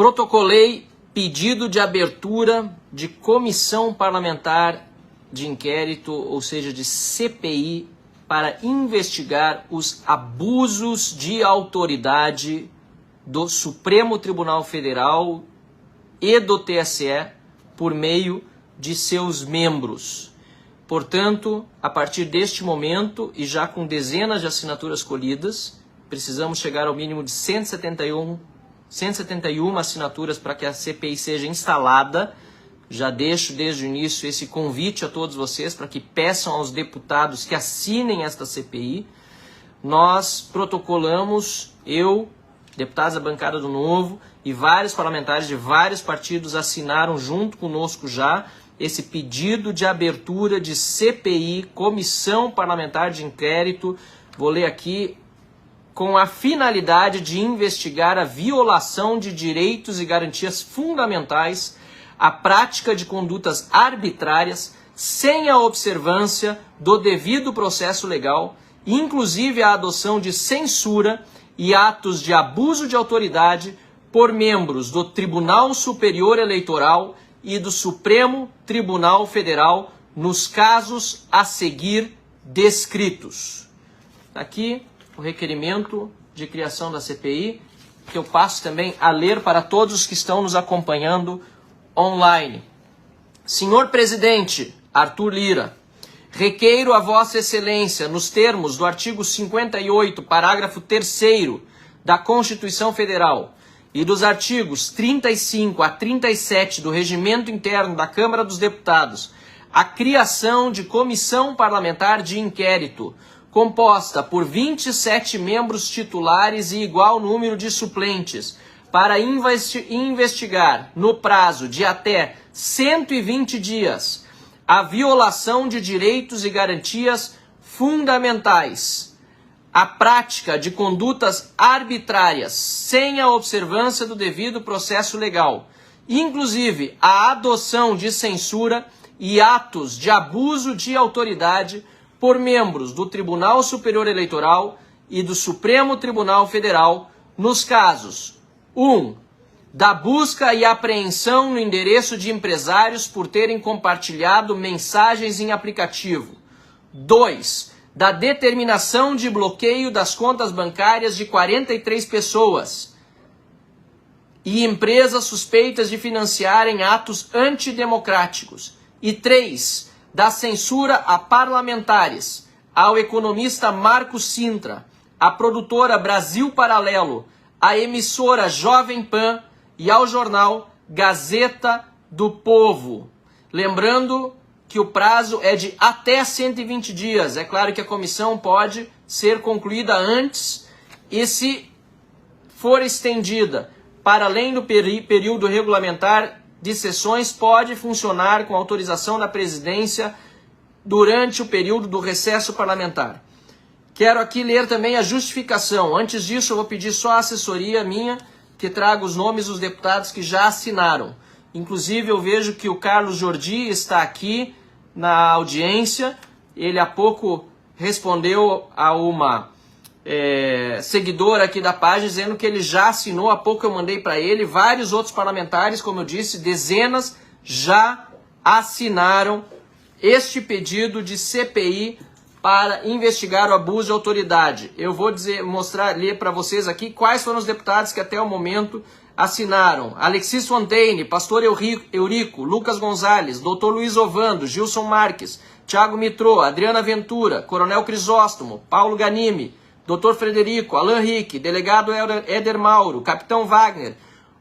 Protocolei pedido de abertura de comissão parlamentar de inquérito, ou seja, de CPI, para investigar os abusos de autoridade do Supremo Tribunal Federal e do TSE por meio de seus membros. Portanto, a partir deste momento, e já com dezenas de assinaturas colhidas, precisamos chegar ao mínimo de 171 assinaturas para que a CPI seja instalada. Já deixo desde o início esse convite a todos vocês para que peçam aos deputados que assinem esta CPI. Nós protocolamos, eu, deputados da bancada do Novo e vários parlamentares de vários partidos assinaram junto conosco já esse pedido de abertura de CPI, Comissão Parlamentar de Inquérito. Vou ler aqui: com a finalidade de investigar a violação de direitos e garantias fundamentais, a prática de condutas arbitrárias, sem a observância do devido processo legal, inclusive a adoção de censura e atos de abuso de autoridade por membros do Tribunal Superior Eleitoral e do Supremo Tribunal Federal, nos casos a seguir descritos. Aqui o requerimento de criação da CPI, que eu passo também a ler para todos os que estão nos acompanhando online. Senhor Presidente Arthur Lira, requeiro a Vossa Excelência, nos termos do artigo 58, parágrafo 3º da Constituição Federal e dos artigos 35 a 37 do Regimento Interno da Câmara dos Deputados, a criação de comissão parlamentar de inquérito, composta por 27 membros titulares e igual número de suplentes, para investigar, no prazo de até 120 dias, a violação de direitos e garantias fundamentais, a prática de condutas arbitrárias sem a observância do devido processo legal, inclusive a adoção de censura e atos de abuso de autoridade por membros do Tribunal Superior Eleitoral e do Supremo Tribunal Federal, nos casos 1. Da busca e apreensão no endereço de empresários por terem compartilhado mensagens em aplicativo. 2. Da determinação de bloqueio das contas bancárias de 43 pessoas e empresas suspeitas de financiarem atos antidemocráticos. E 3. Da censura a parlamentares, ao economista Marcos Sintra, à produtora Brasil Paralelo, à emissora Jovem Pan e ao jornal Gazeta do Povo. Lembrando que o prazo é de até 120 dias. É claro que a comissão pode ser concluída antes e, se for estendida para além do período regulamentar de sessões, pode funcionar com autorização da presidência durante o período do recesso parlamentar. Quero aqui ler também a justificação. Antes disso, eu vou pedir só a assessoria minha, que traga os nomes dos deputados que já assinaram. Inclusive, eu vejo que o Carlos Jordi está aqui na audiência. Ele há pouco respondeu a uma seguidora aqui da página, dizendo que ele já assinou. Há pouco eu mandei para ele. Vários outros parlamentares, como eu disse, dezenas, já assinaram este pedido de CPI para investigar o abuso de autoridade. Eu vou ler para vocês aqui quais foram os deputados que até o momento assinaram. Alexis Fontaine, Pastor Eurico, Lucas Gonzalez, Dr. Luiz Ovando, Gilson Marques, Thiago Mitrô, Adriana Ventura, Coronel Crisóstomo, Paulo Ganimi, Dr. Frederico, Alain Rick, Delegado Éder Mauro, Capitão Wagner,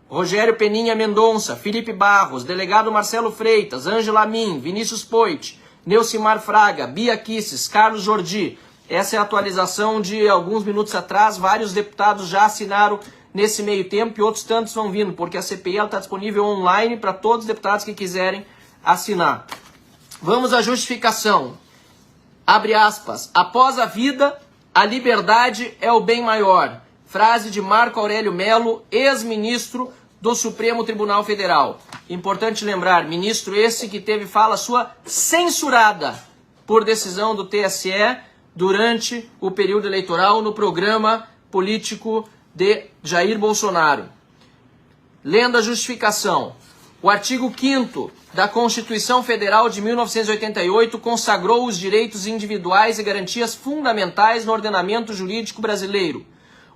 Rogério Peninha Mendonça, Felipe Barros, Delegado Marcelo Freitas, Ângela Min, Vinícius Poit, Neucimar Fraga, Bia Kisses, Carlos Jordi. Essa é a atualização de alguns minutos atrás. Vários deputados já assinaram nesse meio tempo e outros tantos vão vindo, porque a CPI está disponível online para todos os deputados que quiserem assinar. Vamos à justificação. Abre aspas. Após a vida, a liberdade é o bem maior. Frase de Marco Aurélio Melo, ex-ministro do Supremo Tribunal Federal. Importante lembrar, ministro esse que teve fala sua censurada por decisão do TSE durante o período eleitoral no programa político de Jair Bolsonaro. lendo a justificação, o artigo 5º da Constituição Federal de 1988 consagrou os direitos individuais e garantias fundamentais no ordenamento jurídico brasileiro.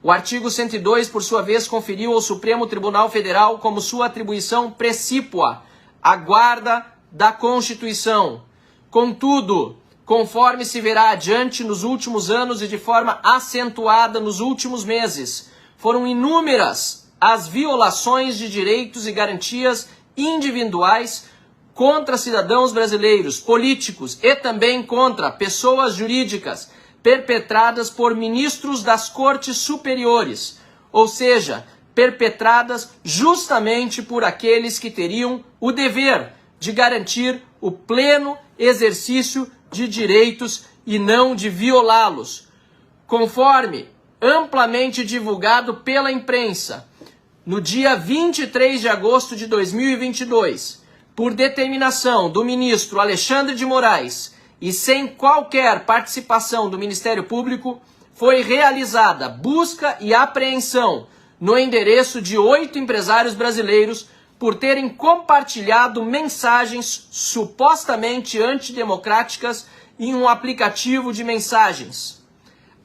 O artigo 102, por sua vez, conferiu ao Supremo Tribunal Federal como sua atribuição precípua a guarda da Constituição. Contudo, conforme se verá adiante nos últimos anos e de forma acentuada nos últimos meses, foram inúmeras as violações de direitos e garantias individuais contra cidadãos brasileiros, políticos e também contra pessoas jurídicas perpetradas por ministros das Cortes Superiores, ou seja, perpetradas justamente por aqueles que teriam o dever de garantir o pleno exercício de direitos e não de violá-los. Conforme amplamente divulgado pela imprensa, no dia 23 de agosto de 2022, por determinação do ministro Alexandre de Moraes e sem qualquer participação do Ministério Público, foi realizada busca e apreensão no endereço de 8 empresários brasileiros por terem compartilhado mensagens supostamente antidemocráticas em um aplicativo de mensagens.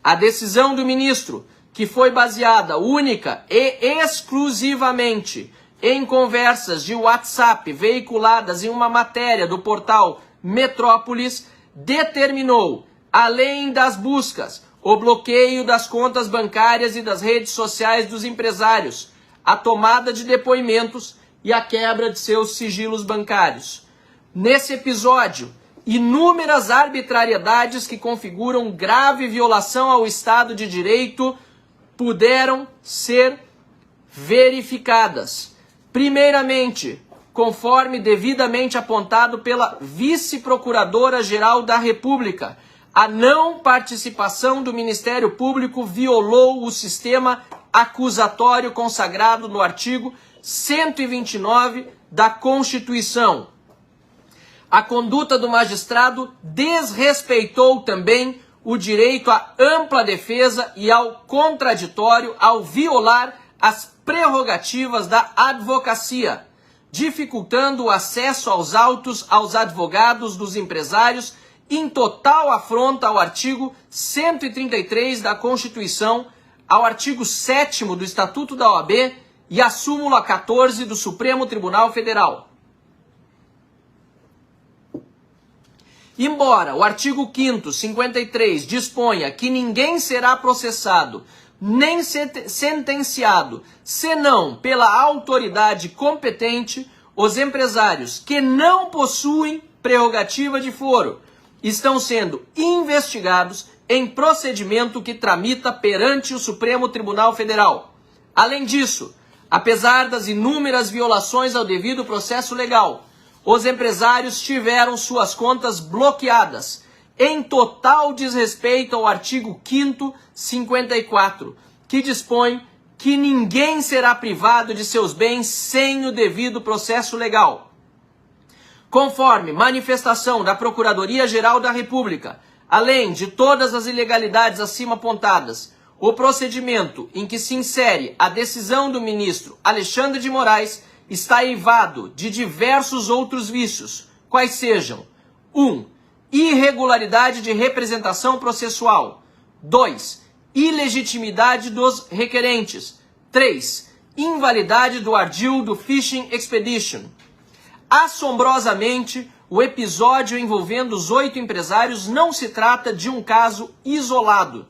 A decisão do ministro, que foi baseada única e exclusivamente em conversas de WhatsApp veiculadas em uma matéria do portal Metrópolis, determinou, além das buscas, o bloqueio das contas bancárias e das redes sociais dos empresários, a tomada de depoimentos e a quebra de seus sigilos bancários. Nesse episódio, inúmeras arbitrariedades que configuram grave violação ao Estado de Direito puderam ser verificadas. Primeiramente, conforme devidamente apontado pela Vice-Procuradora-Geral da República, a não participação do Ministério Público violou o sistema acusatório consagrado no artigo 129 da Constituição. A conduta do magistrado desrespeitou também o direito à ampla defesa e ao contraditório ao violar as prerrogativas da advocacia, dificultando o acesso aos autos aos advogados dos empresários em total afronta ao artigo 133 da Constituição, ao artigo 7º do Estatuto da OAB e à súmula 14 do Supremo Tribunal Federal. Embora o artigo 5º, 53, disponha que ninguém será processado nem sentenciado, senão pela autoridade competente, os empresários que não possuem prerrogativa de foro estão sendo investigados em procedimento que tramita perante o Supremo Tribunal Federal. Além disso, apesar das inúmeras violações ao devido processo legal, os empresários tiveram suas contas bloqueadas, em total desrespeito ao artigo 5º, 54, que dispõe que ninguém será privado de seus bens sem o devido processo legal. Conforme manifestação da Procuradoria-Geral da República, além de todas as ilegalidades acima apontadas, o procedimento em que se insere a decisão do ministro Alexandre de Moraes está eivado de diversos outros vícios, quais sejam: 1. Irregularidade de representação processual. 2. Ilegitimidade dos requerentes. 3. Invalidade do ardil do Fishing Expedition. Assombrosamente, o episódio envolvendo os 8 empresários não se trata de um caso isolado.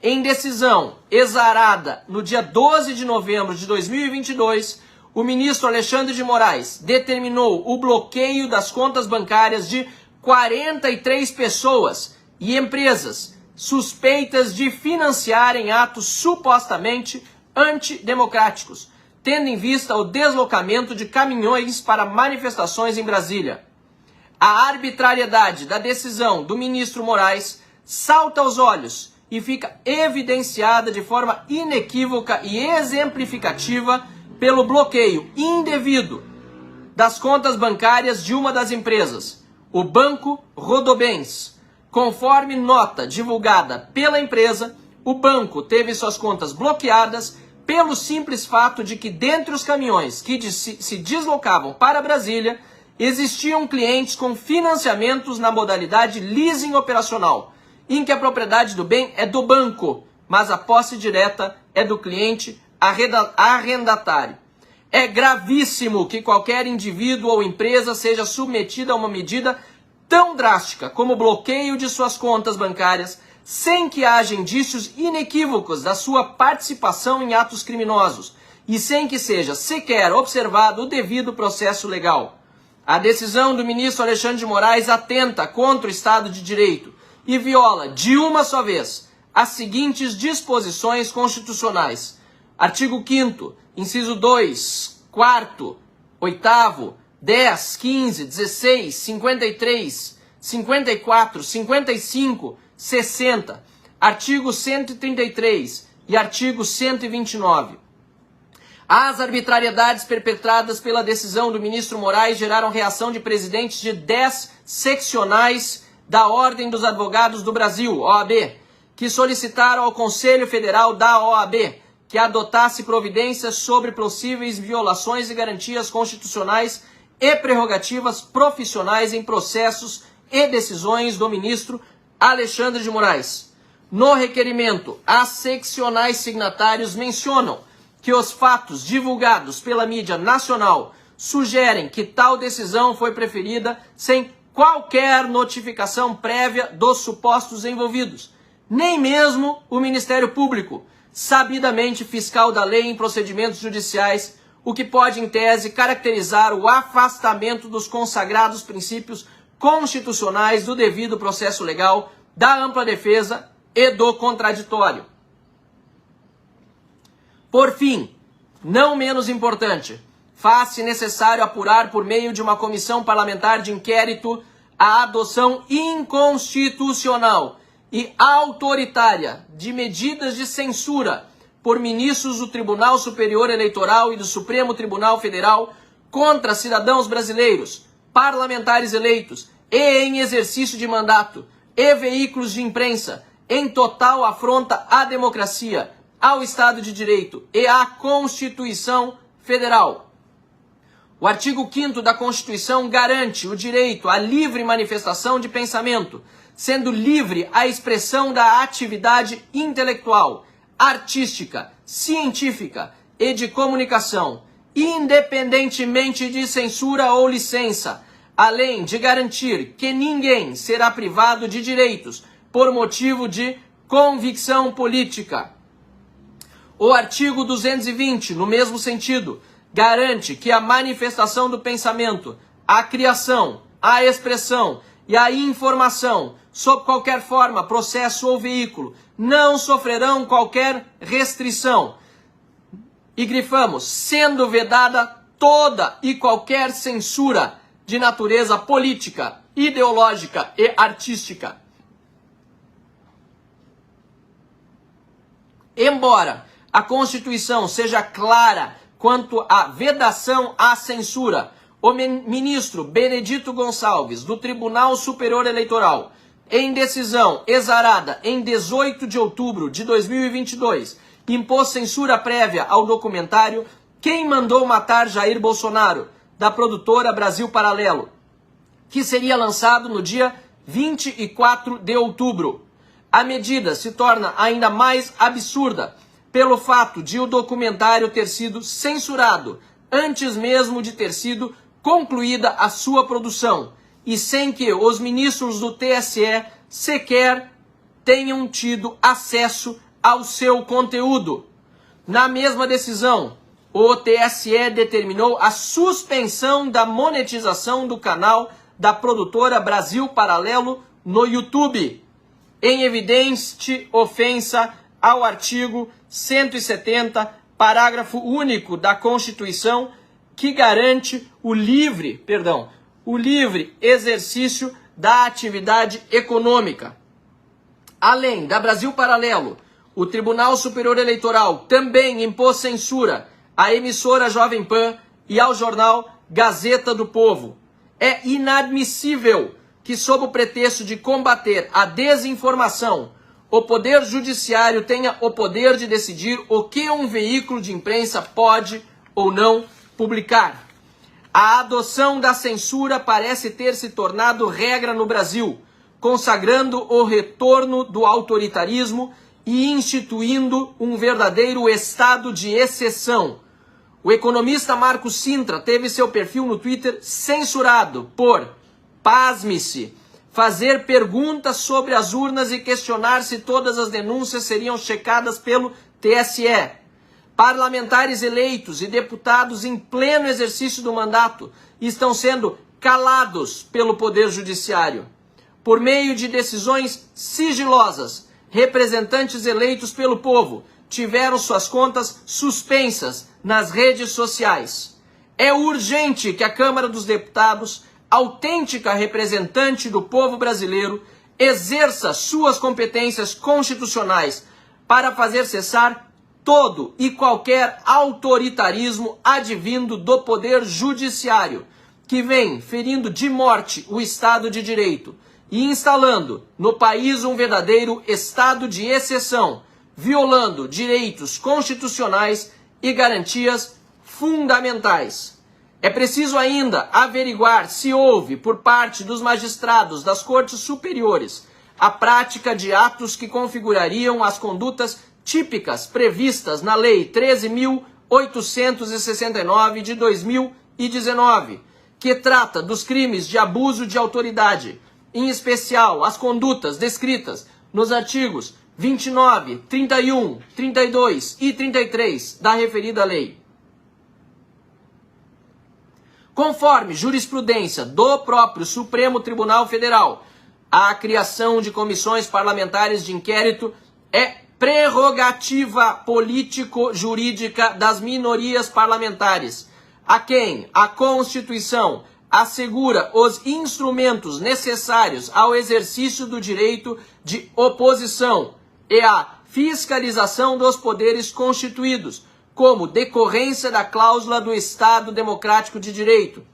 Em decisão exarada no dia 12 de novembro de 2022, o ministro Alexandre de Moraes determinou o bloqueio das contas bancárias de 43 pessoas e empresas suspeitas de financiarem atos supostamente antidemocráticos, tendo em vista o deslocamento de caminhões para manifestações em Brasília. A arbitrariedade da decisão do ministro Moraes salta aos olhos e fica evidenciada de forma inequívoca e exemplificativa pelo bloqueio indevido das contas bancárias de uma das empresas, o Banco Rodobens. Conforme nota divulgada pela empresa, o banco teve suas contas bloqueadas pelo simples fato de que dentre os caminhões que se deslocavam para Brasília, existiam clientes com financiamentos na modalidade leasing operacional, em que a propriedade do bem é do banco, mas a posse direta é do cliente arrendatário. É gravíssimo que qualquer indivíduo ou empresa seja submetida a uma medida tão drástica como o bloqueio de suas contas bancárias, sem que haja indícios inequívocos da sua participação em atos criminosos e sem que seja sequer observado o devido processo legal. A decisão do ministro Alexandre de Moraes atenta contra o Estado de Direito e viola, de uma só vez, as seguintes disposições constitucionais. Artigo 5º, inciso 2, 4º, 8º, 10, 15, 16, 53, 54, 55, 60, artigo 133 e artigo 129. As arbitrariedades perpetradas pela decisão do ministro Moraes geraram reação de presidentes de 10 seccionais da Ordem dos Advogados do Brasil, OAB, que solicitaram ao Conselho Federal da OAB que adotasse providências sobre possíveis violações de garantias constitucionais e prerrogativas profissionais em processos e decisões do ministro Alexandre de Moraes. No requerimento, as seccionais signatários mencionam que os fatos divulgados pela mídia nacional sugerem que tal decisão foi preferida sem qualquer notificação prévia dos supostos envolvidos, nem mesmo o Ministério Público, sabidamente fiscal da lei em procedimentos judiciais, o que pode, em tese, caracterizar o afastamento dos consagrados princípios constitucionais do devido processo legal, da ampla defesa e do contraditório. Por fim, não menos importante, faz-se necessário apurar por meio de uma comissão parlamentar de inquérito a adoção inconstitucional e autoritária de medidas de censura por ministros do Tribunal Superior Eleitoral e do Supremo Tribunal Federal contra cidadãos brasileiros, parlamentares eleitos e em exercício de mandato, e veículos de imprensa, em total afronta à democracia, ao Estado de Direito e à Constituição Federal. O artigo 5º da Constituição garante o direito à livre manifestação de pensamento, sendo livre a expressão da atividade intelectual, artística, científica e de comunicação, independentemente de censura ou licença, além de garantir que ninguém será privado de direitos por motivo de convicção política. O artigo 220, no mesmo sentido, garante que a manifestação do pensamento, a criação, a expressão e a informação, sob qualquer forma, processo ou veículo, não sofrerão qualquer restrição. E grifamos, sendo vedada toda e qualquer censura de natureza política, ideológica e artística. Embora a Constituição seja clara quanto à vedação à censura, o ministro Benedito Gonçalves, do Tribunal Superior Eleitoral, em decisão exarada em 18 de outubro de 2022, impôs censura prévia ao documentário Quem Mandou Matar Jair Bolsonaro, da produtora Brasil Paralelo, que seria lançado no dia 24 de outubro. A medida se torna ainda mais absurda pelo fato de o documentário ter sido censurado antes mesmo de ter sido concluída a sua produção e sem que os ministros do TSE sequer tenham tido acesso ao seu conteúdo. Na mesma decisão, o TSE determinou a suspensão da monetização do canal da produtora Brasil Paralelo no YouTube, em evidente ofensa ao artigo 170, parágrafo único da Constituição, que garante o livre exercício da atividade econômica. Além da Brasil Paralelo, o Tribunal Superior Eleitoral também impôs censura à emissora Jovem Pan e ao jornal Gazeta do Povo. É inadmissível que, sob o pretexto de combater a desinformação, o Poder Judiciário tenha o poder de decidir o que um veículo de imprensa pode ou não publicar. A adoção da censura parece ter se tornado regra no Brasil, consagrando o retorno do autoritarismo e instituindo um verdadeiro estado de exceção. O economista Marco Sintra teve seu perfil no Twitter censurado por, pasme-se, fazer perguntas sobre as urnas e questionar se todas as denúncias seriam checadas pelo TSE. Parlamentares eleitos e deputados em pleno exercício do mandato estão sendo calados pelo Poder Judiciário. Por meio de decisões sigilosas, representantes eleitos pelo povo tiveram suas contas suspensas nas redes sociais. É urgente que a Câmara dos Deputados, autêntica representante do povo brasileiro, exerça suas competências constitucionais para fazer cessar todo e qualquer autoritarismo advindo do Poder Judiciário, que vem ferindo de morte o Estado de Direito e instalando no país um verdadeiro estado de exceção, violando direitos constitucionais e garantias fundamentais. É preciso ainda averiguar se houve, por parte dos magistrados das Cortes Superiores, a prática de atos que configurariam as condutas típicas previstas na Lei 13.869 de 2019, que trata dos crimes de abuso de autoridade, em especial as condutas descritas nos artigos 29, 31, 32 e 33 da referida lei. Conforme jurisprudência do próprio Supremo Tribunal Federal, a criação de comissões parlamentares de inquérito é prerrogativa político-jurídica das minorias parlamentares, a quem a Constituição assegura os instrumentos necessários ao exercício do direito de oposição e à fiscalização dos poderes constituídos, como decorrência da cláusula do Estado Democrático de Direito.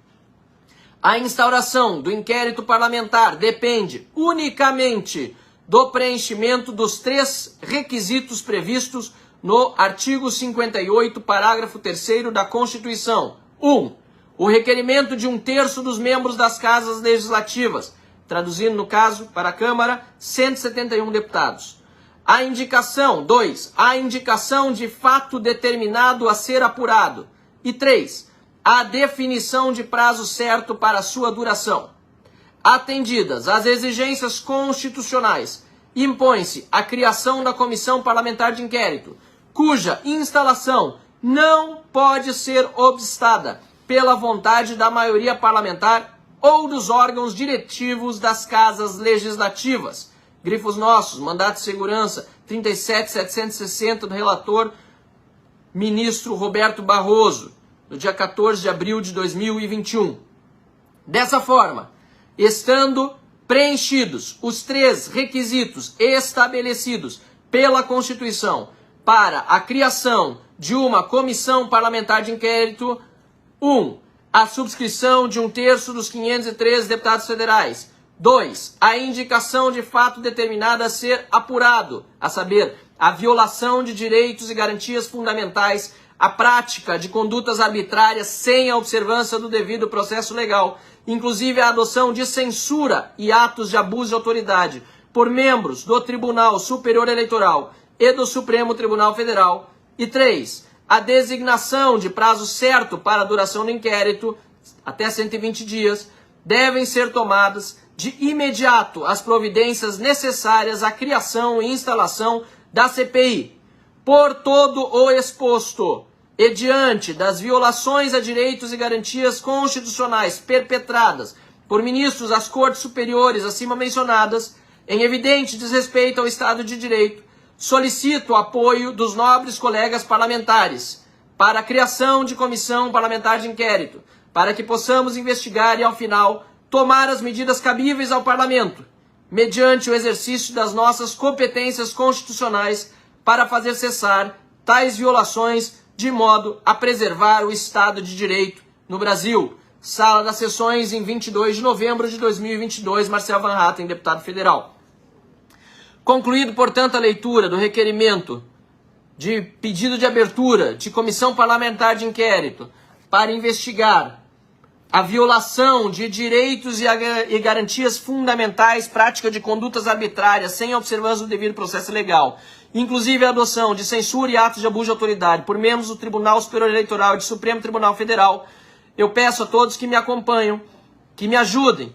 A instauração do inquérito parlamentar depende unicamente do preenchimento dos 3 requisitos previstos no artigo 58, parágrafo 3º da Constituição. 1. O requerimento de 1/3 dos membros das casas legislativas, traduzindo no caso para a Câmara, 171 deputados. A indicação, 2. A indicação de fato determinado a ser apurado. E 3. A definição de prazo certo para sua duração. Atendidas as exigências constitucionais, impõe-se a criação da Comissão Parlamentar de Inquérito, cuja instalação não pode ser obstada pela vontade da maioria parlamentar ou dos órgãos diretivos das casas legislativas. Grifos nossos, mandato de segurança 37.760 do relator ministro Roberto Barroso, no dia 14 de abril de 2021. Dessa forma, estando preenchidos os 3 requisitos estabelecidos pela Constituição para a criação de uma comissão parlamentar de inquérito: 1. A subscrição de 1/3 dos 513 deputados federais. 2. A indicação de fato determinado a ser apurado, a saber, a violação de direitos e garantias fundamentais, a prática de condutas arbitrárias sem a observância do devido processo legal, inclusive a adoção de censura e atos de abuso de autoridade por membros do Tribunal Superior Eleitoral e do Supremo Tribunal Federal. E 3. A designação de prazo certo para a duração do inquérito, até 120 dias, devem ser tomadas de imediato as providências necessárias à criação e instalação da CPI. Por todo o exposto, e diante das violações a direitos e garantias constitucionais perpetradas por ministros das Cortes Superiores acima mencionadas, em evidente desrespeito ao Estado de Direito, solicito o apoio dos nobres colegas parlamentares para a criação de comissão parlamentar de inquérito, para que possamos investigar e, ao final, tomar as medidas cabíveis ao Parlamento, mediante o exercício das nossas competências constitucionais para fazer cessar tais violações de modo a preservar o Estado de Direito no Brasil. Sala das Sessões, em 22 de novembro de 2022, Marcel Van Hatten, deputado federal. Concluído, portanto, a leitura do requerimento de pedido de abertura de comissão parlamentar de inquérito para investigar a violação de direitos e garantias fundamentais, prática de condutas arbitrárias sem observância do devido processo legal, inclusive a adoção de censura e atos de abuso de autoridade por membros do Tribunal Superior Eleitoral e do Supremo Tribunal Federal, eu peço a todos que me acompanhem, que me ajudem,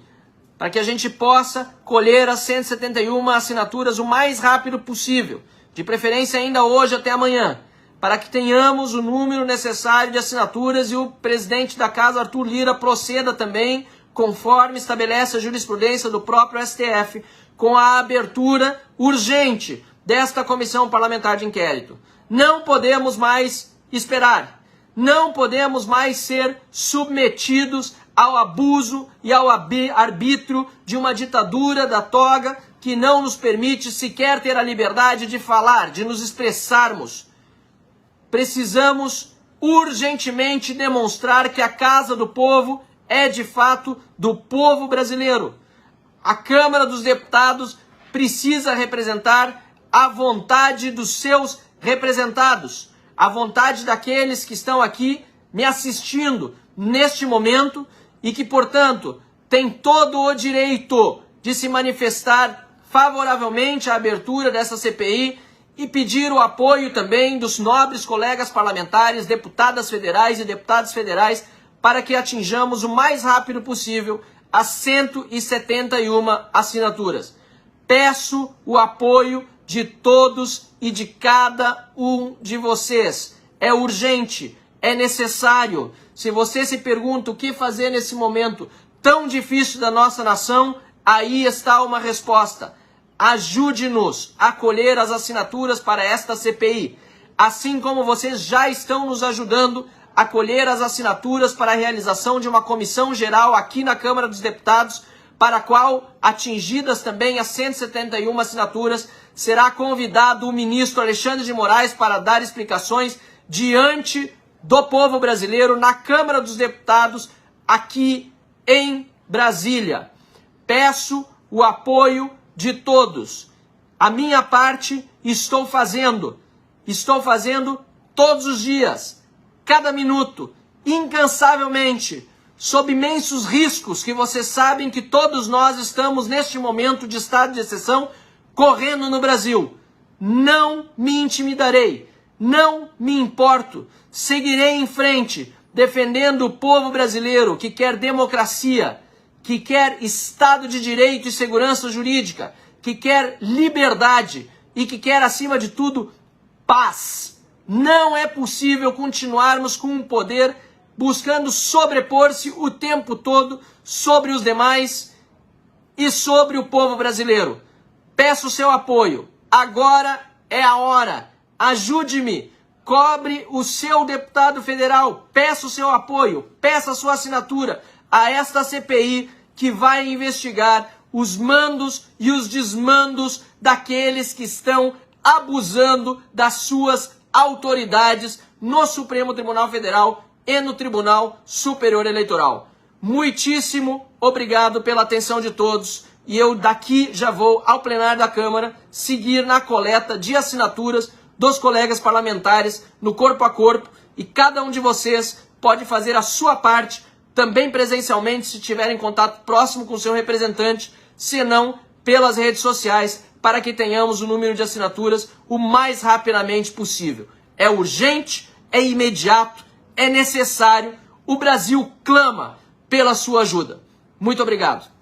para que a gente possa colher as 171 assinaturas o mais rápido possível, de preferência ainda hoje até amanhã, para que tenhamos o número necessário de assinaturas e o presidente da Casa, Arthur Lira, proceda também, conforme estabelece a jurisprudência do próprio STF, com a abertura urgente desta comissão parlamentar de inquérito. Não podemos mais esperar. Não podemos mais ser submetidos ao abuso e ao arbítrio de uma ditadura da toga que não nos permite sequer ter a liberdade de falar, de nos expressarmos. Precisamos urgentemente demonstrar que a Casa do Povo é de fato do povo brasileiro. A Câmara dos Deputados precisa representar a vontade dos seus representados, a vontade daqueles que estão aqui me assistindo neste momento e que, portanto, têm todo o direito de se manifestar favoravelmente à abertura dessa CPI e pedir o apoio também dos nobres colegas parlamentares, deputadas federais e deputados federais, para que atinjamos o mais rápido possível as 171 assinaturas. Peço o apoio de todos e de cada um de vocês. É urgente, é necessário. Se você se pergunta o que fazer nesse momento tão difícil da nossa nação, aí está uma resposta. Ajude-nos a colher as assinaturas para esta CPI, assim como vocês já estão nos ajudando a colher as assinaturas para a realização de uma comissão geral aqui na Câmara dos Deputados, para a qual, atingidas também as 171 assinaturas, será convidado o ministro Alexandre de Moraes para dar explicações diante do povo brasileiro na Câmara dos Deputados aqui em Brasília. Peço o apoio de todos. A minha parte estou fazendo todos os dias, cada minuto, incansavelmente, sob imensos riscos que vocês sabem que todos nós estamos neste momento de estado de exceção correndo no Brasil. Não me intimidarei, não me importo, seguirei em frente, defendendo o povo brasileiro que quer democracia, que quer Estado de Direito e segurança jurídica, que quer liberdade e que quer, acima de tudo, paz. Não é possível continuarmos com um poder buscando sobrepor-se o tempo todo sobre os demais e sobre o povo brasileiro. Peço o seu apoio. Agora é a hora. Ajude-me. Cobre o seu deputado federal. Peço o seu apoio. Peça a sua assinatura a esta CPI que vai investigar os mandos e os desmandos daqueles que estão abusando das suas autoridades no Supremo Tribunal Federal e no Tribunal Superior Eleitoral. Muitíssimo obrigado pela atenção de todos e eu daqui já vou ao plenário da Câmara seguir na coleta de assinaturas dos colegas parlamentares no corpo a corpo e cada um de vocês pode fazer a sua parte também presencialmente se tiver em contato próximo com o seu representante, se não pelas redes sociais, para que tenhamos o número de assinaturas o mais rapidamente possível. É urgente, é imediato, é necessário. O Brasil clama pela sua ajuda. Muito obrigado.